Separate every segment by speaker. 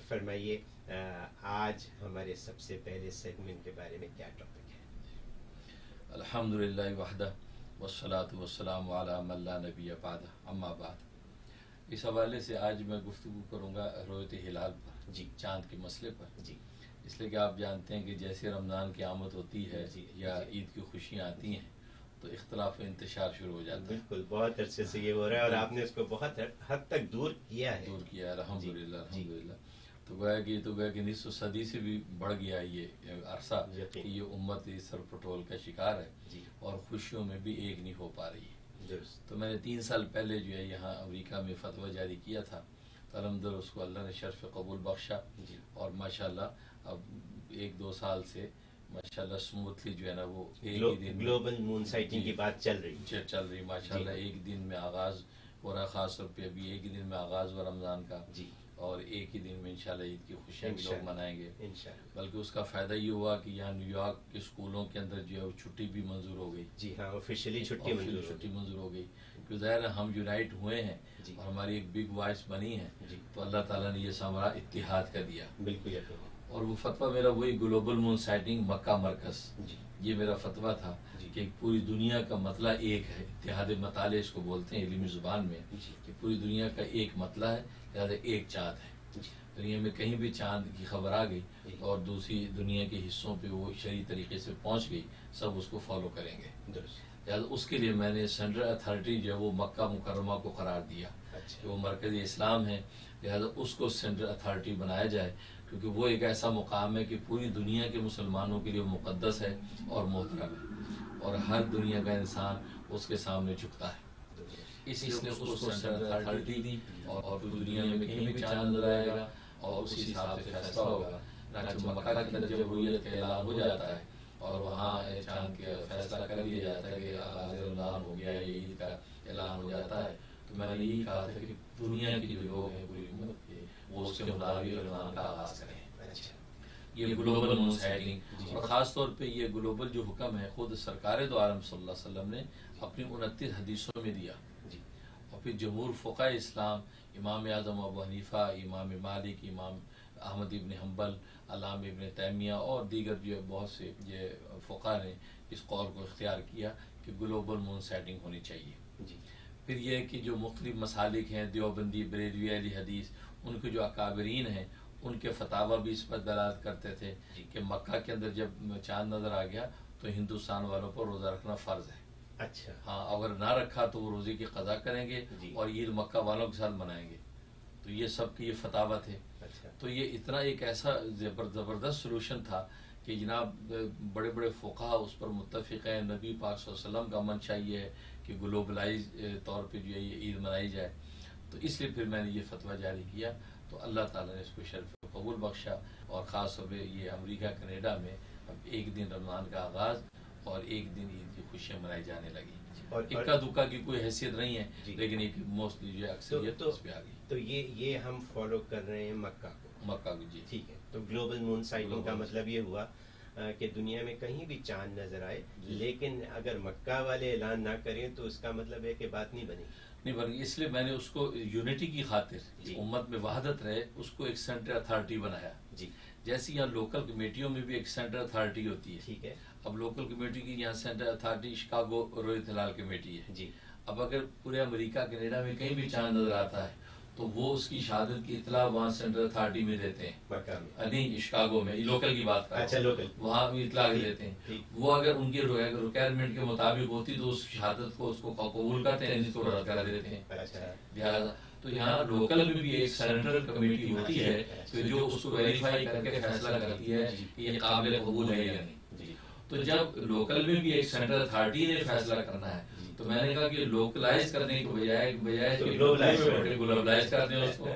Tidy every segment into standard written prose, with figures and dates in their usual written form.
Speaker 1: فرمائیے آج ہمارے سب سے پہلے سیگمنٹ کے بارے میں کیا ٹاپک ہے؟
Speaker 2: الحمدللہ وحدہ والصلاة والسلام علی من لا نبی بعدہ، اما بعد۔ اس حوالے سے آج میں گفتگو کروں گا رؤیت ہلال پر،
Speaker 1: جی،
Speaker 2: چاند کے مسئلے پر۔
Speaker 1: جی،
Speaker 2: اس لیے کہ آپ جانتے ہیں کہ جیسے رمضان کی آمد ہوتی ہے
Speaker 1: جی،
Speaker 2: یا
Speaker 1: جی،
Speaker 2: عید کی خوشیاں آتی ہیں تو اختلاف و انتشار شروع ہو جاتا ہے۔
Speaker 1: بالکل، بہت عرصے سے یہ ہو رہا ہے اور آپ نے اس کو بہت حد تک دور کیا ہے۔
Speaker 2: دور کیا ہے، الحمدللہ
Speaker 1: جی،
Speaker 2: الحمدللہ۔ تو گویا کہ نصف صدی سے بھی بڑھ گیا یہ عرصہ کہ یہ امت اس سر پٹول کا شکار ہے
Speaker 1: جی،
Speaker 2: اور خوشیوں میں بھی ایک نہیں ہو پا رہی ہے۔
Speaker 1: درست،
Speaker 2: تو میں نے 3 سال پہلے جو ہے یہاں امریکہ میں فتویٰ جاری کیا تھا، تو الحمدللہ اس کو اللہ نے شرف قبول بخشا،
Speaker 1: جی،
Speaker 2: اور ماشاءاللہ اب 1-2 سال سے ماشاءاللہ سموتھلی جو ہے نا وہ ایک ہی دن
Speaker 1: گلوبل مون سائٹنگ کی بات چل رہی ہے۔
Speaker 2: چل رہی ماشاءاللہ، ایک دن میں آغاز ہو رہا، خاص طور پہ ابھی ایک ہی دن میں آغاز ہوا رمضان کا،
Speaker 1: جی،
Speaker 2: اور ایک ہی دن میں انشاءاللہ عید کی خوشیاں بھی لوگ منائیں گے۔
Speaker 1: انشاءاللہ،
Speaker 2: بلکہ اس کا فائدہ یہ ہوا کہ یہاں نیو یارک کے اسکولوں کے اندر جو ہے وہ چھٹی بھی منظور ہو گئی۔
Speaker 1: جی ہاں، آفیشلی چھٹی
Speaker 2: منظور ہو گئی، کیونکہ ظاہر ہے ہم یونائٹ ہوئے ہیں
Speaker 1: جی،
Speaker 2: اور ہماری ایک بگ وائس بنی ہے،
Speaker 1: جی،
Speaker 2: تو اللہ تعالیٰ نے یہ ثمرہ اتحاد کا دیا۔
Speaker 1: بالکل یقین،
Speaker 2: اور وہ فتویٰ میرا وہی گلوبل مون سائٹنگ مکہ مرکز،
Speaker 1: جی،
Speaker 2: یہ میرا فتویٰ تھا
Speaker 1: جی،
Speaker 2: کہ پوری دنیا کا مطلع ایک ہے، اتحاد مطالعہ اس کو بولتے ہیں علمی زبان میں،
Speaker 1: جی،
Speaker 2: کہ پوری دنیا کا ایک مطلع ہے، لہٰذا ایک چاند ہے۔
Speaker 1: جی،
Speaker 2: دنیا میں کہیں بھی چاند کی خبر آ گئی
Speaker 1: جی،
Speaker 2: اور دوسری دنیا کے حصوں پہ وہ شرعی طریقے سے پہنچ گئی، سب اس کو فالو کریں گے۔
Speaker 1: درست،
Speaker 2: لہٰذا اس کے لیے میں نے سینٹرل اتھارٹی جو ہے وہ مکہ مکرمہ کو قرار دیا کہ
Speaker 1: اچھا،
Speaker 2: وہ مرکزی اسلام ہے، لہٰذا اس کو سینٹرل اتھارٹی بنایا جائے، کیونکہ وہ ایک ایسا مقام ہے کہ پوری دنیا کے مسلمانوں کے لیے مقدس ہے اور محترم ہے، اور ہر دنیا کا انسان اس کے سامنے جھکتا ہے۔ اس لیے اس کو سینٹرل اتھارٹی دی، اور پوری دنیا میں کہیں بھی چاند نظر آئے گا اور اسی حساب سے فیصلہ ہوگا۔ چنانچہ مکہ کے اندر جب رویت کا اعلان ہو جاتا ہے اور وہاں چاند کا فیصلہ کر دیا جاتا ہے کہ آغاز رمضان ہو گیا، یہ عید کا اعلان ہو جاتا ہے، تو میں نے یہی کہا تھا کہ دنیا کے جو لوگ ہیں پوری امت کے، وہ اس کے مطابق رمضان کا آغاز کریں۔ یہ گلوبل مون سائٹنگ، اور خاص طور پہ یہ گلوبل جو حکم ہے خود سرکار دو عالم صلی اللہ علیہ وسلم نے اپنی 29 حدیثوں میں دیا، اور پھر جمہور فقہائے اسلام، امام اعظم ابو حنیفہ، امام مالک، امام احمد ابن حنبل، علامہ ابن تیمیہ اور دیگر جو بہت سے یہ فقہ نے اس قول کو اختیار کیا کہ گلوبل مون سائٹنگ ہونی چاہیے۔ پھر یہ کہ جو مختلف مسالک ہیں، دیوبندی، بریلوی، اہل حدیث، ان کے جو اکابرین ہیں ان کے فتاویٰ بھی اس پر دلالت کرتے تھے کہ مکہ کے اندر جب چاند نظر آ گیا تو ہندوستان والوں پر روزہ رکھنا فرض ہے۔
Speaker 1: اچھا،
Speaker 2: ہاں، اگر نہ رکھا تو وہ روزے کی قضا کریں گے اور عید مکہ والوں کے ساتھ منائیں گے۔ تو یہ سب کے یہ فتاویٰ تھے۔ تو یہ اتنا ایک ایسا زبردست سلوشن تھا کہ جناب بڑے بڑے فقہا اس پر متفق ہیں۔ نبی پاک صلی اللہ علیہ وسلم کا منشا یہ ہے کہ گلوبلائز طور پہ جو ہے یہ عید منائی جائے، تو اس لیے پھر میں نے یہ فتویٰ جاری کیا، تو اللہ تعالیٰ نے اس کو شرف قبول بخشا، اور خاص طور پہ یہ امریکہ کینیڈا میں اب ایک دن رمضان کا آغاز اور ایک دن عید کی خوشیاں منائی جانے لگی۔ اکا دکا کی کوئی حیثیت نہیں ہے، لیکن ایک موسٹلی جو اکثریت اس پہ آ گئی۔
Speaker 1: تو یہ ہم فالو کر رہے ہیں مکہ کو،
Speaker 2: جی
Speaker 1: ٹھیک ہے۔ تو گلوبل مون سائٹنگ کا مطلب یہ ہوا کہ دنیا میں کہیں بھی چاند نظر آئے، لیکن اگر مکہ والے اعلان نہ کریں تو اس کا مطلب ہے کہ بات نہیں بنی۔
Speaker 2: اس لیے میں نے اس کو یونٹی کی خاطر، امت میں وحدت رہے، اس کو ایک سینٹرل اتھارٹی بنایا۔ جیسے یہاں لوکل کمیٹیوں میں بھی ایک سینٹرل اتھارٹی ہوتی ہے،
Speaker 1: ٹھیک ہے۔
Speaker 2: اب لوکل کمیٹی کی یہاں سینٹرل اتھارٹی شکاگو رؤیت ہلال کمیٹی ہے۔ اب اگر پورے امریکہ کینیڈا میں کہیں بھی چاند نظر آتا ہے تو وہ اس کی شہادت کی اطلاع وہاں سینٹرل اتھارٹی میں دیتے ہیں، نہیں شکاگو میں، لوکل کی بات کر رہا ہوں، وہاں بھی اطلاع دیتے ہیں۔ وہ اگر ان کی ریکوائرمنٹ کے مطابق ہوتی تو اس شہادت کو اس کو قبول کرتے ہیں، اس کو رد کر دیتے ہیں۔ لہٰذا تو یہاں لوکل میں بھی ایک سینٹرل کمیٹی ہوتی ہے کہ جو اس کو ویریفائی کر کے فیصلہ کرتی ہے کہ یہ قابل قبول ہے یا نہیں۔ تو جب لوکل میں بھی ایک سینٹرل اتھارٹی نے فیصلہ کرنا ہے تو میں نے کہا کہ لوکلائز کرنے کے بجائے گلوبلائز کر دیں اس کو،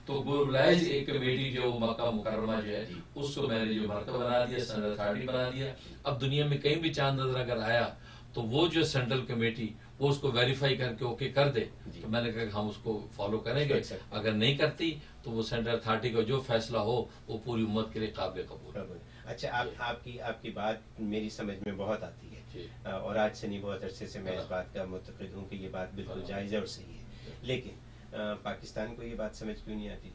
Speaker 2: تو گلوبلائز ایک کمیٹی جو مکہ مکرمہ جو ہے اس کو میں نے جو مرکز بنا دیا، سینٹرل اتھارٹی بنا دیا۔ اب دنیا میں کہیں بھی چاند نظر اگر آیا تو وہ جو سینٹرل کمیٹی وہ اس کو ویریفائی کر کے اوکے کر دے، تو میں نے کہا کہ ہم اس کو فالو کریں گے، اگر نہیں کرتی تو وہ سینٹرل اتھارٹی کا جو فیصلہ ہو وہ پوری امت کے لیے قابل قبول ہے۔
Speaker 1: اچھا، آپ کی بات میری سمجھ میں بہت آتی ہے، اور آج سے نہیں بہت عرصے سے میں اس بات کا معتقد ہوں کہ یہ بات بالکل جائز ہے اور صحیح ہے، لیکن پاکستان کو یہ بات سمجھ کیوں نہیں آتی؟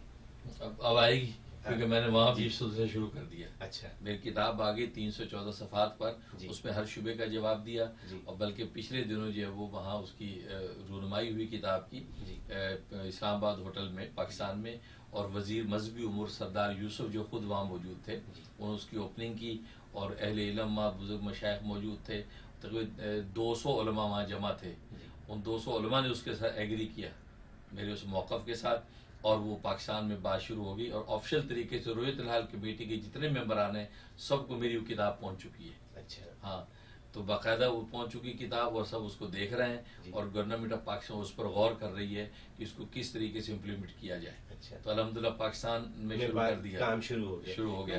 Speaker 2: اب آئے گی کیونکہ میں نے وہاں بھی سلسلہ شروع کر دیا.
Speaker 1: اچھا.
Speaker 2: میری کتاب آگے 314 صفحات پر اس میں ہر شعبے کا جواب دیا, اور بلکہ پچھلے دنوں جو ہے وہ وہاں اس کی رونمائی ہوئی کتاب کی اسلام آباد ہوٹل میں پاکستان میں, اور وزیر مذہبی امور سردار یوسف جو خود وہاں موجود تھے انہوں نے اس کی اوپننگ کی, اور اہل علم بزرگ مشائخ موجود تھے, تقریباً 200 علماء وہاں جمع تھے. ان 200 علماء نے اس کے ساتھ ایگری کیا میرے اس موقف کے ساتھ, اور وہ پاکستان میں بات شروع ہوگی, اور آفیشیل طریقے سے رویت الحال کمیٹی کے جتنے ممبران ہیں سب کو میری وہ کتاب پہنچ چکی ہے.
Speaker 1: اچھا.
Speaker 2: ہاں, تو باقاعدہ وہ پہنچ چکی کتاب, اور سب اس کو دیکھ رہے ہیں, اور گورنمنٹ آف پاکستان اس پر غور کر رہی ہے کہ اس کو کس طریقے سے امپلیمنٹ کیا جائے.
Speaker 1: اچھا.
Speaker 2: تو الحمدللہ پاکستان میں شروع کر دیا,
Speaker 1: کام شروع ہو گیا.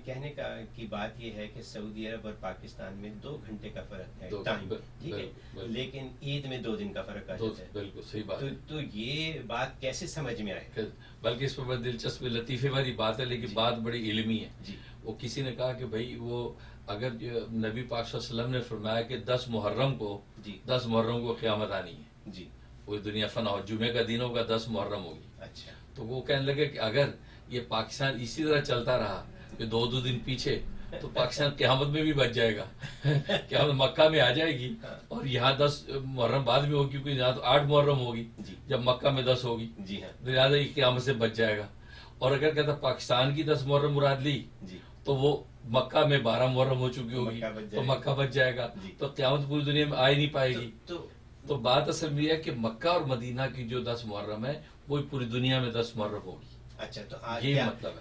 Speaker 1: کہنے کی بات یہ ہے کہ سعودی عرب اور پاکستان میں 2 گھنٹے کا فرق ہے ٹائم, ٹھیک ہے, لیکن عید میں 2 دن کا فرق آ جاتا ہے.
Speaker 2: بالکل صحیح بات.
Speaker 1: تو یہ بات کیسے سمجھ میں آئے؟
Speaker 2: بلکہ اس پر بڑی دلچسپ لطیفے والی بات ہے, لیکن بات بڑی علمی ہے. وہ کسی نے کہا کہ بھائی وہ اگر نبی پاک صلی اللہ علیہ وسلم نے فرمایا کہ 10 محرم کو قیامت آنی ہے,
Speaker 1: جی,
Speaker 2: پوری دنیا فنا ہو, جمعے کا دن ہوگا 10 محرم ہوگی.
Speaker 1: اچھا.
Speaker 2: تو وہ کہنے لگے کہ اگر یہ پاکستان اسی طرح چلتا رہا کہ 2 دن پیچھے, تو پاکستان قیامت میں بھی بچ جائے گا. قیامت مکہ میں آ جائے گی, اور یہاں 10 محرم بعد میں ہوگی, کیونکہ یہاں تو 8 محرم ہوگی جب مکہ میں 10 ہوگی, لہٰذا یہ قیامت سے بچ جائے گا. اور اگر کہتا پاکستان کی 10 محرم مراد لی تو وہ مکہ میں 12 محرم ہو چکی ہوگی, تو مکہ بچ جائے گا, تو قیامت پوری دنیا میں آ ہی نہیں پائے گی. تو بات اصل میں یہ ہے کہ مکہ اور مدینہ کی جو 10 محرم ہے وہ پوری دنیا میں 10 محرم ہوگی.
Speaker 1: اچھا. تو آج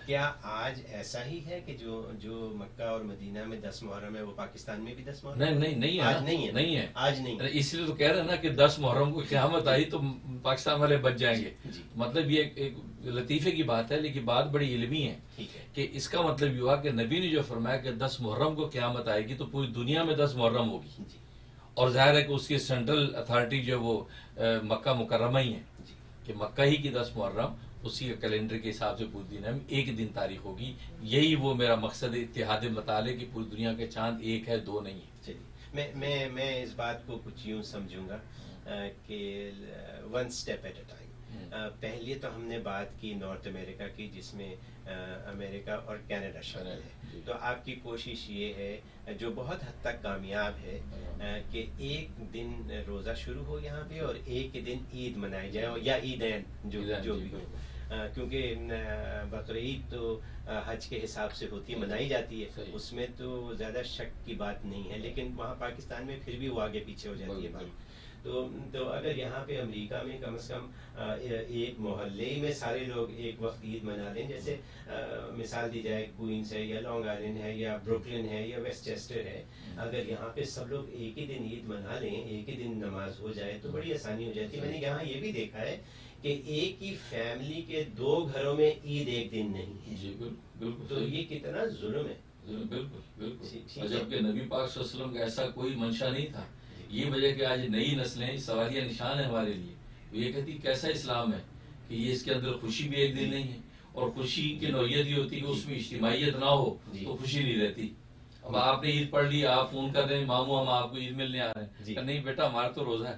Speaker 1: کیا آج ایسا ہی ہے کہ جو مکہ اور مدینہ میں 10 محرم ہے وہ پاکستان میں بھی 10 محرم؟
Speaker 2: نہیں ہے.
Speaker 1: آج نہیں.
Speaker 2: اس لیے تو کہہ رہے ہیں نا کہ 10 محرم کو قیامت آئی تو پاکستان والے بچ جائیں گے. مطلب یہ ایک لطیفے کی بات ہے, لیکن بات بڑی علمی ہے کہ اس کا مطلب یہ ہوا کہ نبی نے جو فرمایا کہ 10 محرم کو قیامت آئے گی تو پوری دنیا میں 10 محرم ہوگی. اور ظاہر ہے کہ اس کی سینٹرل اتھارٹی جو وہ مکہ مکرمہ ہی ہے, کہ مکہ ہی کی 10 محرم اسی کے کیلنڈر کے حساب سے پوری دنیا میں ایک دن تاریخ ہوگی. یہی وہ میرا مقصد ہے, اتحاد مطالعے کی پوری دنیا کے چاند ایک ہے, 2 نہیں ہے.
Speaker 1: چلیے, میں اس بات کو کچھ یوں سمجھوں گا کہ 1 اسٹیپ ایٹ اے ٹائم. پہلے تو ہم نے بات کی نارتھ امریکہ کی, جس میں امریکہ اور کینیڈا شامل ہے. تو آپ کی کوشش یہ ہے جو بہت حد تک کامیاب ہے کہ ایک دن روزہ شروع ہو یہاں پہ اور ایک دن عید منائی جائے, یا عیدین جو بھی ہو, کیونکہ بقرعید تو حج کے حساب سے ہوتی ہے, منائی جاتی ہے, اس میں تو زیادہ شک کی بات نہیں ہے, لیکن وہاں پاکستان میں پھر بھی وہ آگے پیچھے ہو جاتی ہے بات. تو اگر یہاں پہ امریکہ میں کم از کم ایک محلے میں سارے لوگ ایک وقت عید منا لیں, جیسے مثال دی جائے کوئنس ہے یا لانگ آئلینڈ ہے یا بروکلن ہے یا ویسٹ چیسٹر ہے, اگر یہاں پہ سب لوگ ایک ہی دن عید منا لیں, ایک ہی دن نماز ہو جائے تو بڑی آسانی ہو جاتی ہے. میں نے یہاں یہ بھی دیکھا ہے کہ ایک ہی فیملی کے 2 گھروں میں عید ایک دن نہیں ہے, تو یہ کتنا ظلم ہے.
Speaker 2: بالکل. جبکہ نبی پاک صلی اللہ علیہ وسلم کا ایسا کوئی منشا نہیں تھا. یہ وجہ کہ آج نئی نسلیں سوالیہ نشان ہے ہمارے لیے. یہ کہتی کیسا اسلام ہے کہ یہ اس کے اندر خوشی بھی ایک دن نہیں ہے, اور خوشی کی نوعیت یہ ہوتی ہے کہ اس میں اجتماعیت نہ ہو تو خوشی نہیں رہتی. اب آپ نے عید پڑھ لی, آپ فون کر رہے ہیں ماموں ہم آپ کو عید ملنے آ رہے ہیں, کہ نہیں بیٹا ہمارا تو روزہ ہے.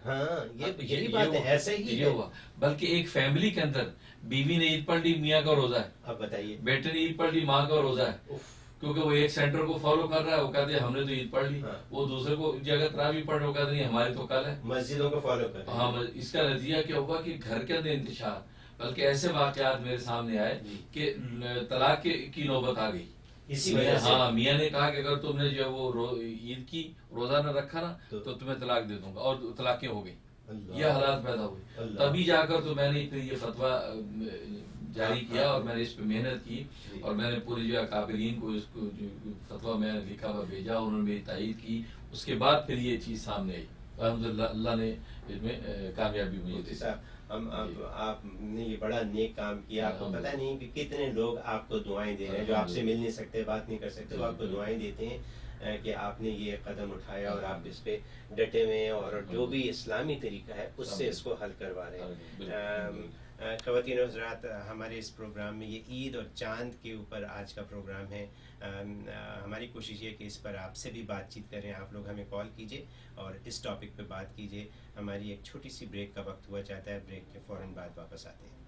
Speaker 2: یہ ہوا. بلکہ ایک فیملی کے اندر بیوی نے عید پڑھ لی, میاں کا روزہ ہے.
Speaker 1: اب بتائیے,
Speaker 2: بیٹے نے عید پڑھ لی, ماں کا روزہ ہے, کیونکہ وہ ایک سینٹر کو فالو کر رہا ہے. وہ کہتے ہیں ہم نے تو عید پڑھ لی, وہ دوسرے کو جگہ تراویح پڑھ رہے, وہ کہتے ہیں ہماری تو کل ہے.
Speaker 1: مسجدوں کو فالو کر.
Speaker 2: ہاں, اس کا نتیجہ کیا ہوا کہ گھر کے اندر انتشار. بلکہ ایسے واقعات میرے سامنے آئے کہ طلاق کی نوبت آ گئی اسی وجہ سے. ہاں, میاں نے کہا کہ اگر تم نے جو وہ عید کی روزہ نہ رکھا نا تو تمہیں طلاق دے دوں گا, اور طلاقیں ہو گئی. یہ حالات پیدا ہوئے. تبھی جا کر تو میں نے پھر یہ فتویٰ جاری کیا, اور میں نے اس پہ محنت کی, اور میں نے پورے جو اکابرین کو اس کو فتویٰ میں نے لکھا ہوا بھیجا, انہوں نے میری تائید کی. اس کے بعد پھر یہ چیز سامنے آئی. الحمدللہ اللہ نے اس میں کامیابی مجھے دی.
Speaker 1: آپ نے یہ بڑا نیک کام کیا. آپ کو پتہ نہیں کہ کتنے لوگ آپ کو دعائیں دے رہے ہیں, جو آپ سے مل نہیں سکتے, بات نہیں کر سکتے, وہ آپ کو دعائیں دیتے ہیں کہ آپ نے یہ قدم اٹھایا اور آپ اس پہ ڈٹے ہوئے ہیں, اور جو بھی اسلامی طریقہ ہے اس سے اس کو حل کروا رہے ہیں. خواتین و حضرات, ہمارے اس پروگرام میں یہ عید اور چاند کے اوپر آج کا پروگرام ہے. ہماری کوشش یہ کہ اس پر آپ سے بھی بات چیت کریں. آپ لوگ ہمیں کال کیجئے اور اس ٹاپک پہ بات کیجئے. ہماری ایک چھوٹی سی بریک کا وقت ہوا چاہتا ہے, بریک کے فوراً بعد واپس آتے ہیں.